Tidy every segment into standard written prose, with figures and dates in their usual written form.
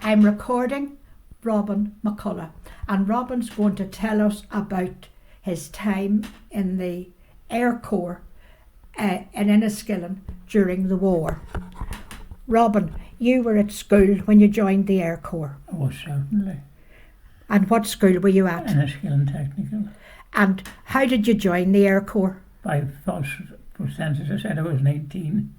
I'm recording Robin McCullagh, and Robin's going to tell us about his time in the Air Corps in Enniskillen during the war. Robin, you were at school when you joined the Air Corps. Oh, certainly. And what school were you at? Enniskillen Technical. And how did you join the Air Corps? By false pretenses, I said I was 19.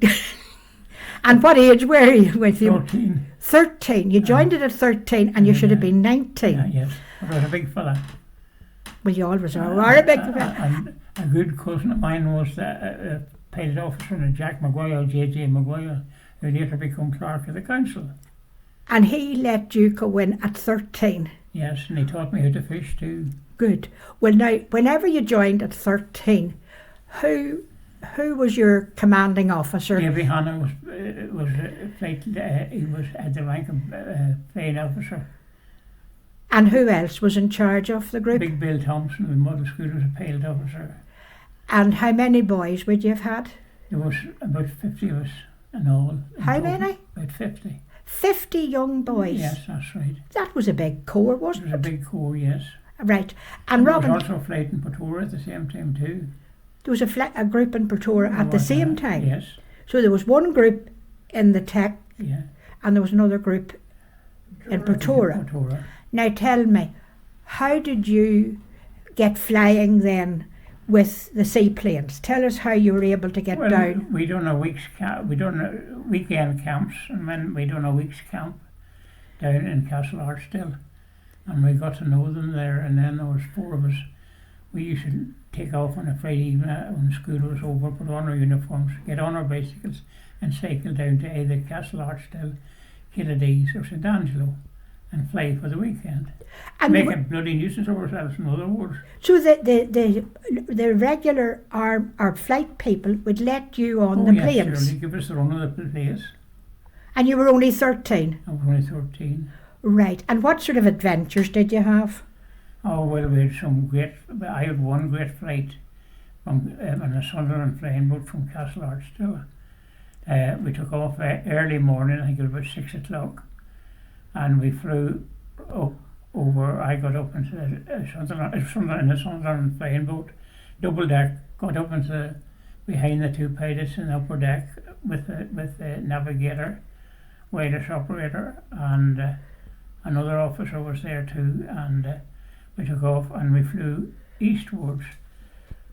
And what age were you with you? 13. 13. You joined it at 13 and you should have been 19. Yes, I was a big fella. Well, you always are a big fella. And a good cousin of mine was a pilot officer named Jack McGuire, J.J. McGuire, who later became clerk of the council. And he let you go in at 13? Yes, and he taught me how to fish too. Good. Well, now, whenever you joined at 13, who was your commanding officer? Davy Hanna was flight. He was at the rank of flight officer. And who else was in charge of the group? Big Bill Thompson of the model school was a pilot officer. And how many boys would you have had? There was about 50 of us in all. How many? About 50. 50 young boys? Yes, that's right. That was a big corps, wasn't it? It was a big corps, yes. Right. And Robin... There was also a flight in Pretoria at the same time too. There was a group in Pretoria at the same time? Yes. So there was one group in the Tech, yeah, and there was another group in Pretoria. Now tell me, how did you get flying then with the seaplanes? Tell us how you were able to get down. We done a weekend camps, and then we done a week's camp down in Castle Archdale, and we got to know them there. And then there was 4 of us. We used to take off on a Friday evening when school was over, put on our uniforms, get on our bicycles, and cycle down to either Castle Archdale, Killidees, or St Angelo, and fly for the weekend. And make a bloody nuisance of ourselves, in other words. So the regular our flight people would let you on the planes? Yes, surely, give us the run of the place. And you were only 13? I was only 13. Right. And what sort of adventures did you have? Oh, well, we had I had one great flight on a Sunderland flying boat from Castle Archdale. We took off early morning, I think it was about 6 o'clock, and we flew up over. I got up into the Sunderland flying boat, double deck, got up into behind the 2 pilots in the upper deck with the navigator, wireless operator, and another officer was there too, and we took off and we flew eastwards.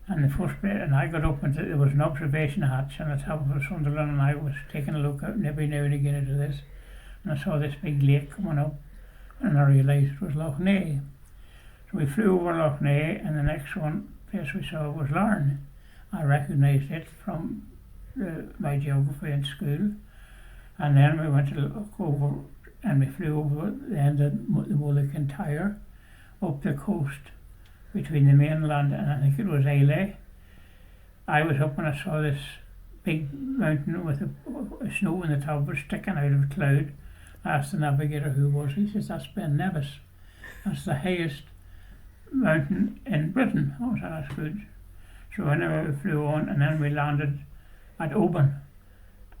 And the first bit, and I got up into, there was an observation hatch on the top of the Sunderland, and I was taking a look out every now and again into this, and I saw this big lake coming up, and I realised it was Loch Ness. So we flew over Loch Ness, and the next place we saw was Larne. I recognised it from my geography in school, and then we went to look over, and we flew over the end of the Mulligan Tyre up the coast between the mainland and I think it was Islay. I was up and I saw this big mountain with a snow on the top of it sticking out of a cloud. I asked the navigator who it was. He says, that's Ben Nevis. That's the highest mountain in Britain. I was that's good. So anyway, we flew on, and then we landed at Oban.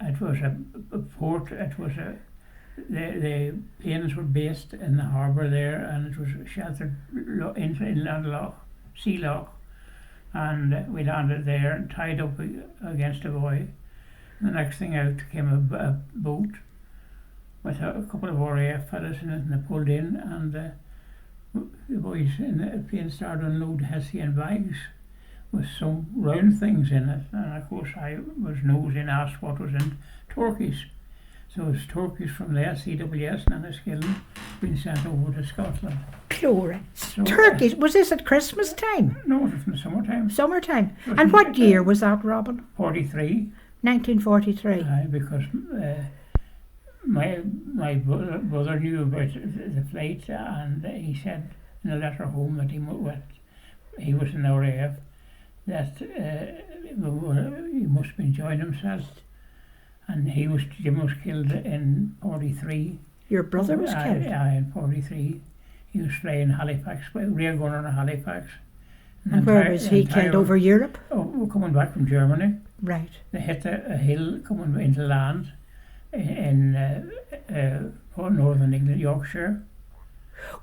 It was a port. It was the planes were based in the harbour there, and it was sheltered inland loch, sea loch, and we landed there and tied up against a buoy. The next thing out came a boat with a couple of RAF fellas in it, and they pulled in, and the boys in the plane started to unload Hessian bags with some round things in it, and of course I was nosing and asked what was in turkeys. So it was turkeys from the SCWS and Enniskillen being sent over to Scotland. Glory. So, turkeys? Was this at Christmas time? No, it was in the summertime. Summertime. And what year was that, Robin? 43. 1943. Because my brother knew about the flight, and he said in a letter home that he was in the RAF, that he must have enjoying himself. And Jim was killed in 43. Your brother was killed? Yeah, in 43. He was flying Halifax, rear gunner in Halifax. And where was he killed? Over Europe? Oh, we're coming back from Germany. Right. They hit a hill coming into land in Northern England, Yorkshire.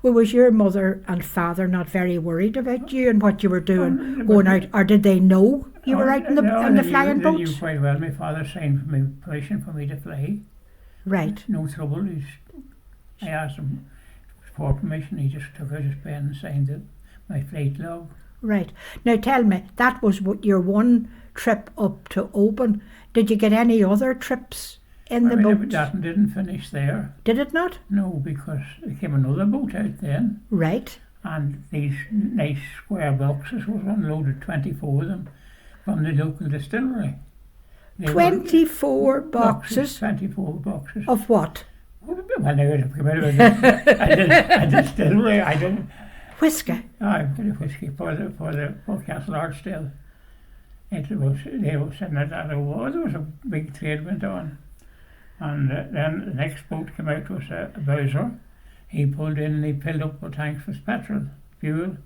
Well, was your mother and father not very worried about you and what you were doing, going out, or did they know you were out in the flying They knew boats? quite well. My father signed for me permission for me to fly. Right. No trouble. I asked him for permission. He just took out his pen and signed my flight log. Right. Now tell me, that was your one trip up to Oban. Did you get any other trips in the boat? That didn't finish there. Did it not? No, because there came another boat out then. Right. And these nice square boxes was unloaded, 24 of them, from the local distillery. 24 boxes? 24 boxes. Of what? Well, they would have come out of a distillery. I didn't. Whiskey? I put a whiskey for Castle Archdale. They were sitting at that over. There was a big trade went on. And then the next boat came out was a Bowser. He pulled in and he filled up our tanks with petrol, fuel.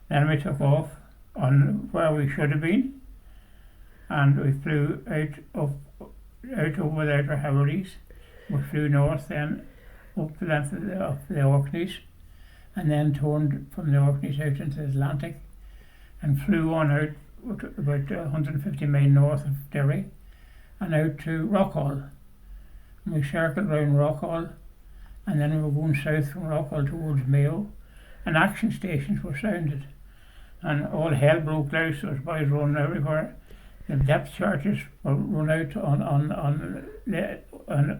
Then we took off on where we should have been. And we flew out over the Outer Hebrides. We flew north then up the length of the Orkneys, and then turned from the Orkneys out into the Atlantic and flew on out about 150 miles north of Derry and out to Rockall. And we circled round Rockall, and then we were going south from Rockall towards Mayo, and action stations were sounded. And all hell broke loose. There was boys running everywhere. The depth charges were run out on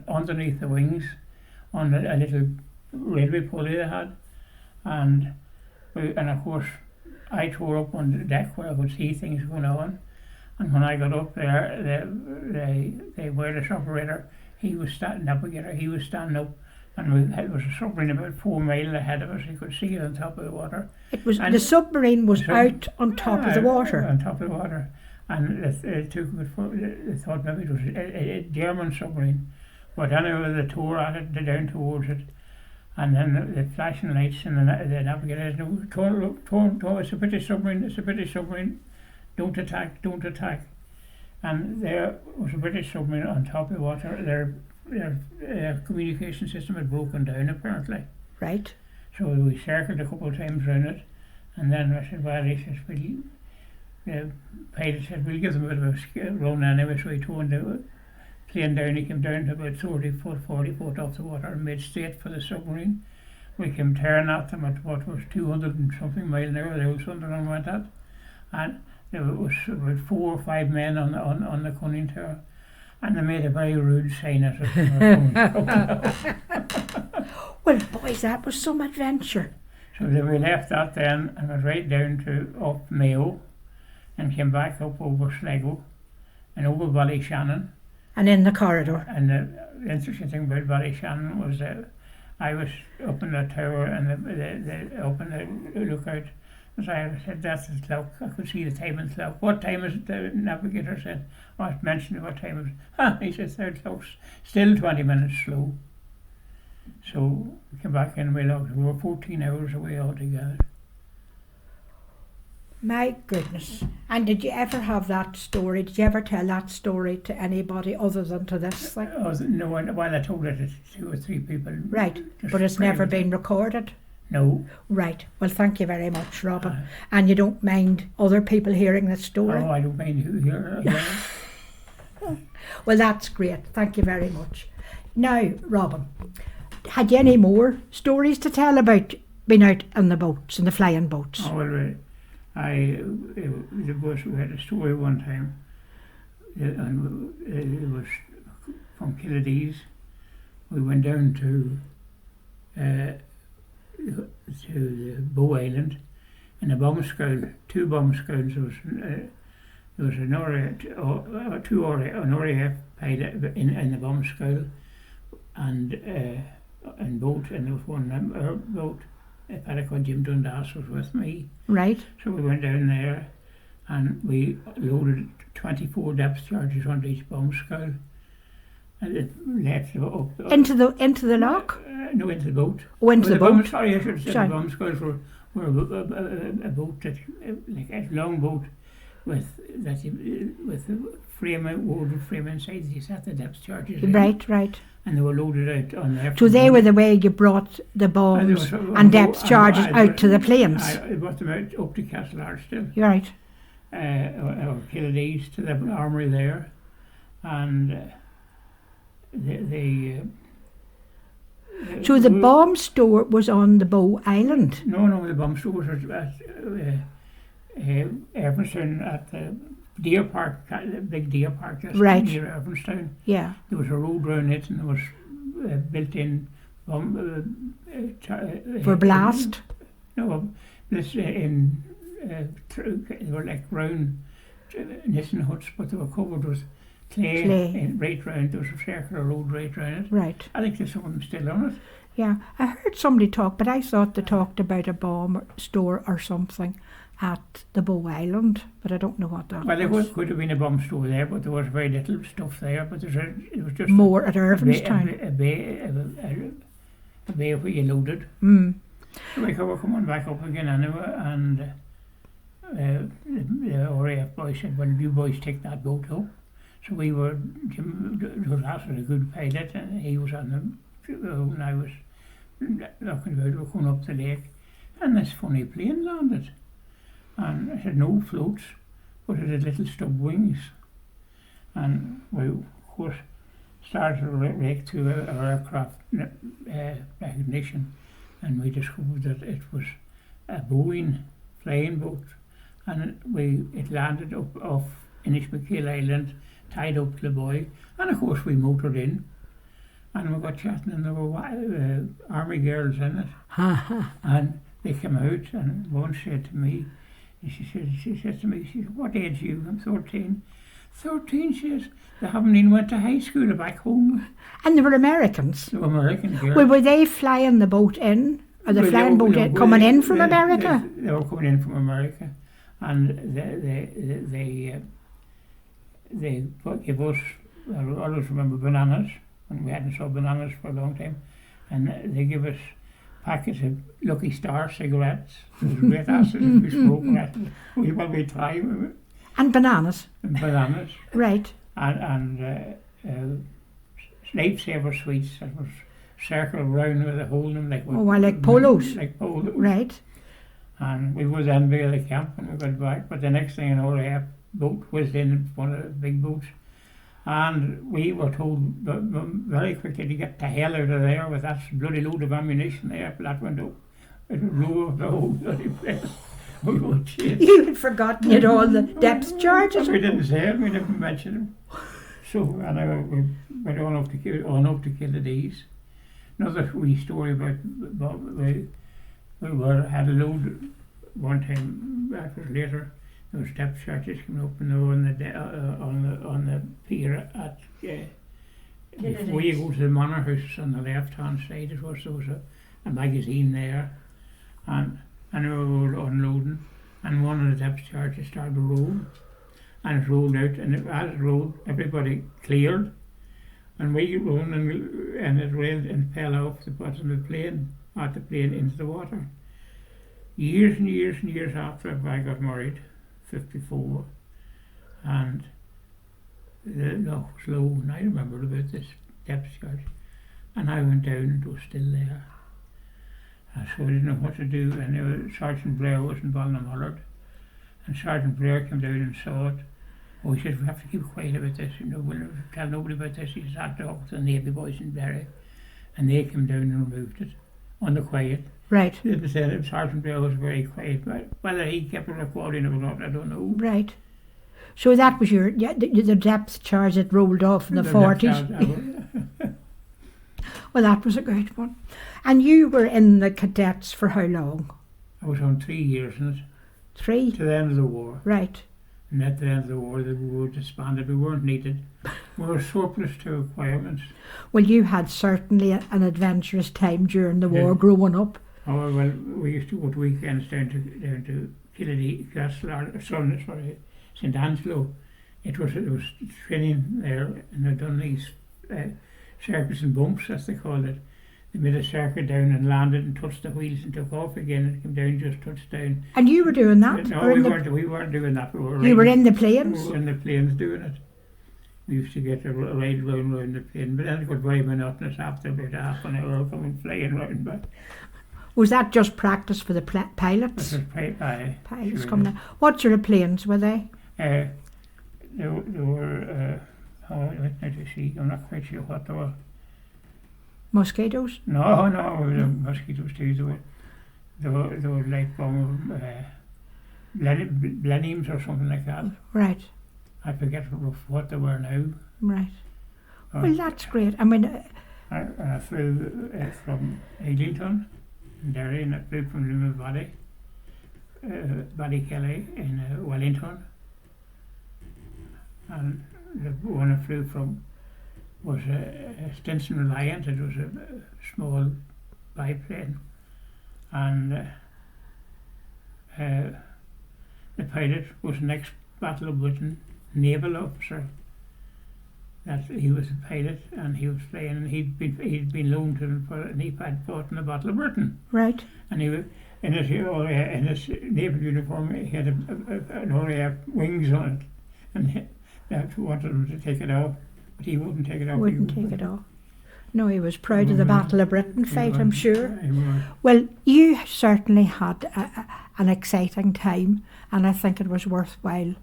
underneath the wings on a little railway pulley they had, and of course I tore up on the deck where I could see things going on. And when I got up there, the wireless operator, he was standing up, and it was a submarine about 4 miles ahead of us. You could see it on top of the water. The submarine was out on top of the water. On top of the water. And they thought maybe it was a German submarine. But anyway, they tore at it, down towards it. And then the flashing lights and the navigators, it's a British submarine, don't attack. And there was a British submarine on top of the water. Their communication system had broken down apparently. Right. So we circled a couple of times around it. And then I said, well, he says, the pilot said, we'll give them a bit of a run anyway. So he turned the plane down. He came down to about 40 foot off the water and made straight for the submarine. We came tearing at them at what was 200 and something miles an hour. The old Sunderland went at. And there was about 4 or 5 men on the conning tower. And they made a very rude sign at us. Well, boys, that was some adventure. So then we left that then and went right down to up Mayo and came back up over Sligo and over Ballyshannon. And in the corridor. And the interesting thing about Ballyshannon was that I was up in the tower and up in the lookout. As I said, that's the clock. I could see the time in the clock. What time is it? The navigator said. I mentioned what time it was. He said, third clock's still 20 minutes slow. So we came back in and we looked. We were 14 hours away altogether. My goodness. And did you ever have that story? Did you ever tell that story to anybody other than to this thing? No, well, I told it to 2 or 3 people. Right, but it's never been recorded? No. Right. Well, thank you very much, Robin. And you don't mind other people hearing the story? Oh, I don't mind who hears it. Well, that's great. Thank you very much. Now, Robin, had you any more stories to tell about being out on the boats, in the flying boats? Oh, well, we had a story one time, and it was from Killidees. We went down to the Bow Island in a bomb scow, 2 bomb scows. There was an RAF pilot in the bomb scow and boat, and there was one boat. A fellow called Jim Dundas was with me. Right. So we went down there and we loaded 24 depth charges onto each bomb scow. And it left up into the lock? No, into the boat. Oh, into the boat. Sorry, I should have said the bomb scows were a boat that, like a long boat with a frame, wood frame inside that you set the depth charges in. Right. and they were loaded out on the So they were the way you brought the bombs and depth charges out to the planes. I brought them out up to Castle Archdale. You're right. Or Killidees to the armoury there, and So the bomb store was on the Bow Island? No, the bomb store was at Evanstown at the deer park, the big deer park just near Evanstown. Yeah. There was a road round it, and there was built-in bomb for blast. No, this they were like round Nissen huts, but they were covered with clay. Right round. There was a circular road right round it. Right. I think there's some of them still on it. Yeah, I heard somebody talk, but I thought they talked about a bomb store or something at the Bow Island, but I don't know what that was. Well, there could have been a bomb store there, but there was very little stuff there. But it was just more at Irvinstown. A bay where you loaded. Mm. So we were coming back up again anyway, and the RAF boys said, "Well, you boys take that boat up." So we were. Jim was after a good pilot, and he was on the. And I was looking about. We were coming up the lake, and this funny plane landed. And it had no floats, but it had little stub wings. And we, of course, started to rake through our aircraft recognition, and we discovered that it was a Boeing flying boat, and it landed up off McCullagh Island, tied up to the buoy, and of course we motored in, and we got chatting, and there were army girls in it, and they came out, and one said to me, she said to me, "What age are you?" "I'm 13. 13, she says. "They haven't even went to high school back home." And they were Americans? They were American girls. Well, were they flying the boat in? Or the flying boat in, coming in from America? They were coming in from America. And they gave us, I always remember bananas, and we hadn't saw bananas for a long time. And they gave us packets of Lucky Star cigarettes. It was great acid and we smoked that. We tried. And bananas? And bananas. Right. And lifesaver sweets that was circled round with a hole in them. Like polos? Like polos. Right. And we were then by the camp and we got back. But the next thing you know, the boat whizzed in one of the big boats. And we were told very quickly to get the hell out of there with that bloody load of ammunition there. That went up. It blew up the whole bloody place. You had forgotten it all, the depth charges. We didn't say it, we didn't mention them. So, and we went on up to Killidees. Another wee story about we had a load one time, that was later. There was depth charges coming up, and they were on the pier at before you go to the manor house on the left hand side. There was a magazine there, and we were unloading, and one of the depth charges started to roll, and it rolled out, and as it rolled, everybody cleared, and we rolled, and it railed and fell off the bottom of the plane into the water. Years and years and years after I got married, 54, and the lock was low, and I remembered about this depth charge, and I went down and it was still there. So I didn't know what to do, and Sergeant Blair was in Ballinamallard, and Sergeant Blair came down and saw it. Oh, he said, "We have to keep quiet about this, we'll never tell nobody about this." He sat talking to the Navy boys in Derry, and they came down and removed it on the quiet. Right. They said Sergeant Blair was very quiet, but whether he kept it recording or not, I don't know. Right. So that was the depth charge that rolled off in the 40s. Well, that was a great one. And you were in the cadets for how long? I was on 3 years in it. 3? To the end of the war. Right. And at the end of the war, we were disbanded. We weren't needed. We were surplus to requirements. Well, you had certainly an adventurous time during the war, growing up. Oh, well, we used to go to weekends down to Killidees, Castle Archdale, St. Angelo. It was training there, and they'd done these circuits and bumps, as they called it. They made a circuit down and landed and touched the wheels and took off again and came down, just touched down. And you were doing that? No, we weren't doing that. You were in the planes? We were in the planes doing it. We used to get a ride round the pin, but then it got very monotonous after about half an hour coming flying round back. Was that just practice for the pilots? Pilots coming in. What sort of planes were they? They were, let me see, I'm not quite sure what they were. Mosquitoes? No, the mosquitoes too. They were like Blenheims or something like that. Right. I forget what they were now. Right. Well, that's great. I mean, I flew from Eglinton in Derry, and I flew from Limavady, Ballykelly in Wellington, and the one I flew from was a Stinson Reliant. It was a small biplane, and the pilot was an ex-Battle of Britain naval officer. That he was a pilot, and he was flying, and he'd been loaned to him and he had fought in the Battle of Britain. Right. And he was in his naval uniform. He had an RAF wings on it, and they wanted him to take it off, but he wouldn't take it off. Wouldn't take it off. No, he was proud of the Battle of Britain fight, I'm sure. He was. Well, you certainly had an exciting time, and I think it was worthwhile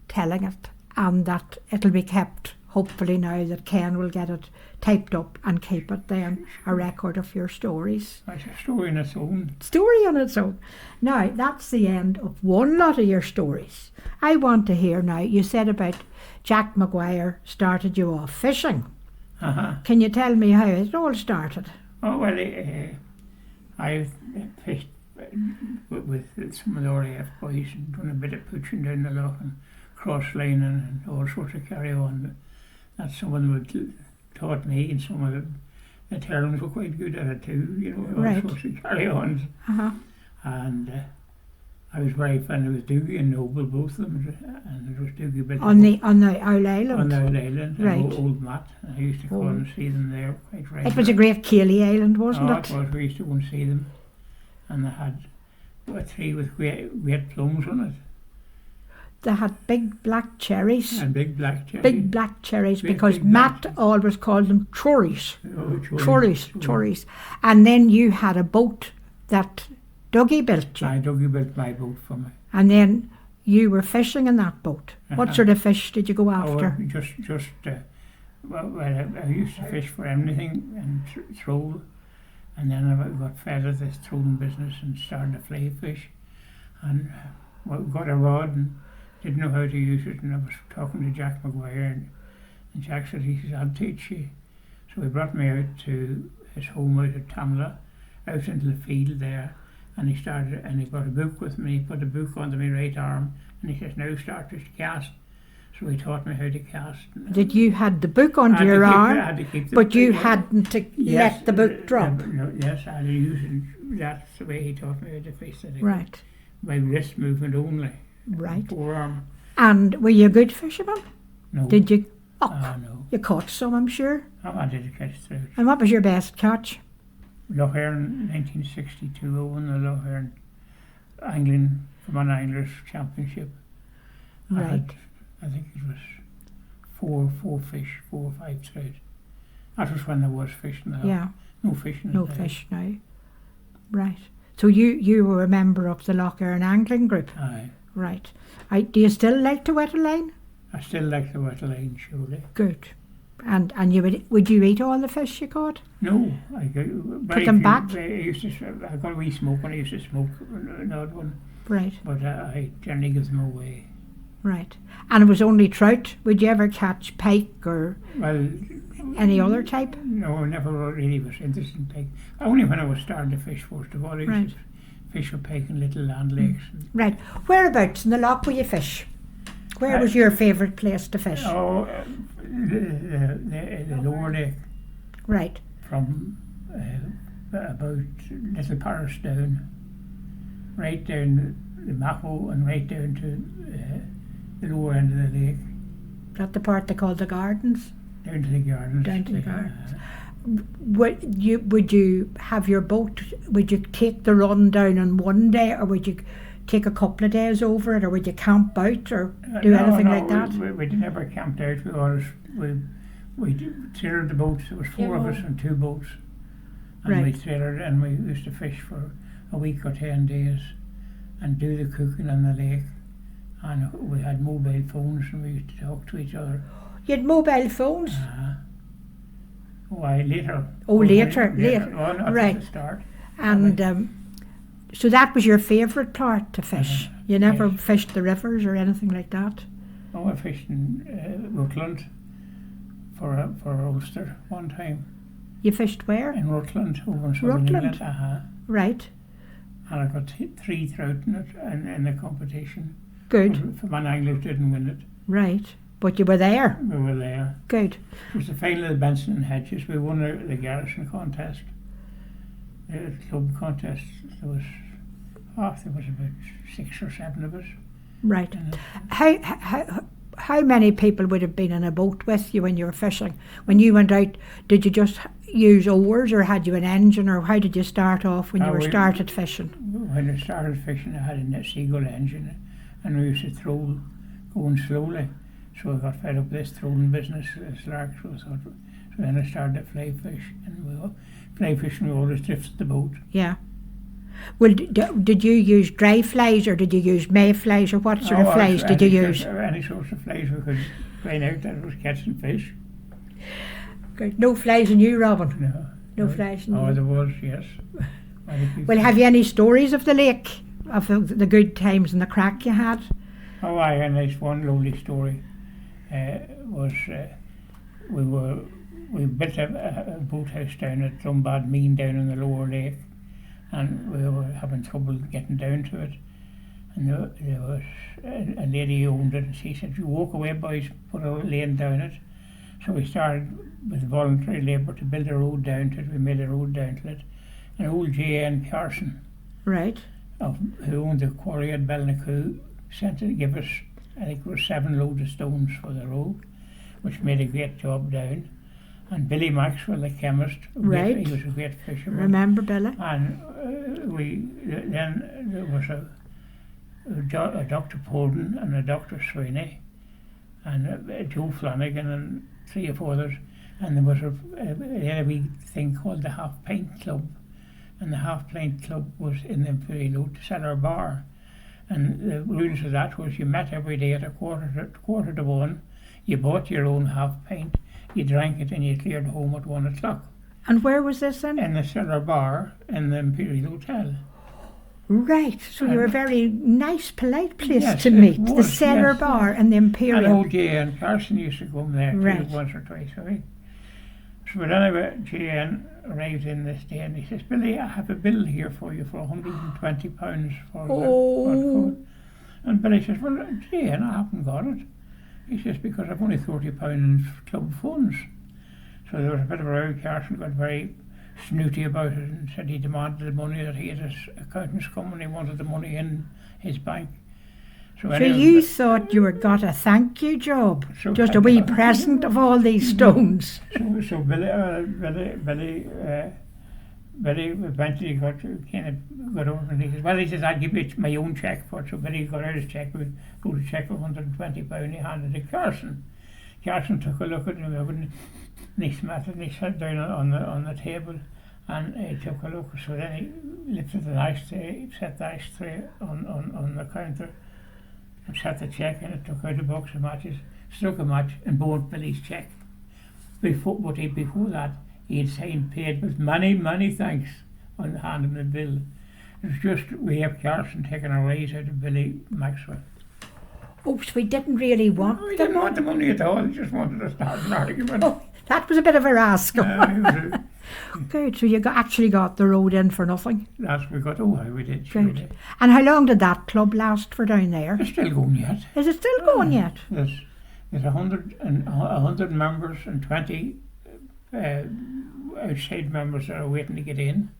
telling it, and that it'll be kept, hopefully now that Ken will get it typed up and keep it then, a record of your stories. That's a story on its own. Story on its own. Now, that's the end of one lot of your stories. I want to hear now, you said about Jack Maguire started you off fishing. Can you tell me how it all started? Oh, well, I fished with some of the RAF boys and done a bit of pushing down the loch and cross-lining and all sorts of carry-on. But that's some of them taught me, and some of the Terrans were quite good at it too, all sorts of carry-ons. And I was very fond of Doogie and Noble, both of them, and it was Doogie built on the Owl Island. On the Owl Island, right. Old Matt. I used to go and see them there quite regularly. It was a great Cayley Island, wasn't it? It was. We used to go and see them, and they had a tree with great plums on it. They had big black cherries. And big black cherries. Big black cherries, because Matt always called them chories. Oh, chories. And then you had a boat that Dougie built you. Dougie built my boat for me. And then you were fishing in that boat. What sort of fish did you go after? I used to fish for anything and troll. And then I got fed with this trolling business and started to fly fish. And got a rod and didn't know how to use it. And I was talking to Jack Maguire, and Jack said, he says, I'll teach you. So he brought me out to his home out at Tamla, out into the field there. And he brought a book with me. He put a book under my right arm, and he says, now start to cast. So he taught me how to cast. Did you had the book under your arm, but you hadn't to let the book drop? Yes, I had to use it. That's the way he taught me how to fish it. Right. By wrist movement only. Right. Forearm. And were you a good fisherman? No. Did you? No. You caught some, I'm sure. I did catch trout. And what was your best catch? Loch Erin, 1962, I won the Loch Erin angling from an Anglers Championship. Right. I think it was four fish, 4 or 5 trout. That was when there was fish in the Yeah. No fish in No fish now. Right. So you were a member of the Loch Erin angling group? Aye. Right. Do you still like to wet a line? I still like to wet a line, surely. Good. And would you eat all the fish you caught? No, put them back. I got a wee smoke when I used to smoke an odd one. Right. But I generally give them away. Right. And it was only trout. Would you ever catch pike or any other type? No, I never really was interested in pike. Only when I was starting to fish, first of all. I used to fish for pike in little land lakes. Right. Whereabouts in the loch will you fish? Where was your favourite place to fish? The lower lake. Right. From about Little Paris down, right down the Maho and right down to the lower end of the lake. Is that the part they call the gardens? Down to the gardens. Down to the gardens. Would you have your boat? Would you take the run down on one day, or would you take a couple of days over it, or would you camp out or do anything like that? We never camped out. We trailered the boats. There was 4 of us in 2 boats, and we trailered, and we used to fish for a week or 10 days, and do the cooking on the lake. And we had mobile phones, and we used to talk to each other. You had mobile phones? Why, later. Oh, later. Well, not right. at the start. And so that was your favourite part to fish? You never fished the rivers or anything like that? Oh, I fished in Rutland for Ulster one time. You fished where? In Rutland, over in Southern England. Right. And I got 3 trout in it in the competition. Good. For my anglers didn't win it. Right. But you were there? We were there. Good. It was the final of the Benson and Hedges. We won the garrison contest. The club contest. There was about 6 or 7 of us. Right. How many people would have been in a boat with you when you were fishing? When you went out, did you just use oars, or had you an engine, or how did you start off when you started fishing? When I started fishing, I had a seagull engine, and we used to throw going slowly. So I got fed up with this throwing business as larks. So then I started to fly fish, and fly fishing, we always drifted the boat. Yeah. Well, did you use dry flies, or did you use mayflies, or what sort of flies did you use? Any sorts of flies we could find out that it was catching fish. Good. No flies in you, Robin? No. No flies in you? Oh, there was, yes. Well, have you any stories of the lake, of the good times and the crack you had? Oh, and there's one lovely story. We built a boathouse down at Drumbad Mean down in the lower lake, and we were having trouble getting down to it. And there was a lady who owned it, and she said, "You walk away, boys, put a lane down it." So we started with voluntary labour to build a road down to it. We made a road down to it. And old J.N. Carson, right, who owned the quarry at Ballinacoo, sent to give us, I think it was 7 loads of stones for the road, which made a great job down. And Billy Maxwell, the chemist, right, he was a great fisherman. Remember Billy? And then there was a Dr. Polden and a Dr. Sweeney and Joe Flanagan and 3 or 4 others. And there was a wee thing called the Half Pint Club. And the Half Pint Club was in the Imperial Road to Cellar Bar. And the rules of that was you met every day at quarter to 1. You bought your own half pint, you drank it, and you cleared home at 1 o'clock. And where was this then? In the Cellar Bar in the Imperial Hotel. Right, so you're a very nice, polite place to meet. The Cellar Bar and the Imperial. And old J.N. Carson used to come there once or twice a week. So but anyway, J.N. arrived in this day, and he says, "Billy, I have a bill here for you for £120 for the And Billy says, "Well, J.N., I haven't got it." He says, "Because I've only £30 in club funds." So there was a bit of a row. Carson got very snooty about it and said he demanded the money, that he had his accountants come and he wanted the money in his bank. So you thought you got a thank you job, just a wee present of all these stones. So Billy eventually got over, and he says, "Well," he says, "I'll give you my own cheque for it." So Billy got out his cheque, wrote a cheque for £120, he handed it to Carson. Carson took a look at it, and he smelt it, and he sat down on the table, and he took a look. So then he lifted the ashtray, he set the ashtray on the counter, and set the cheque in it, took out a box of matches, struck a match, and bought Billy's cheque. Before that, he had signed paid with many thanks on the hand of the bill. It was just we have Carson taking a rise out of Billy Maxwell. Oh, so we didn't really want he didn't want the money at all, he just wanted to start an argument. Oh, that was a bit of a rascal. Good, so you actually got the road in for nothing. That's we got, we did. Sure we did. And how long did that club last for down there? It's still going yet. Is it still going yet? There's 100 members and 20 outside members that are waiting to get in.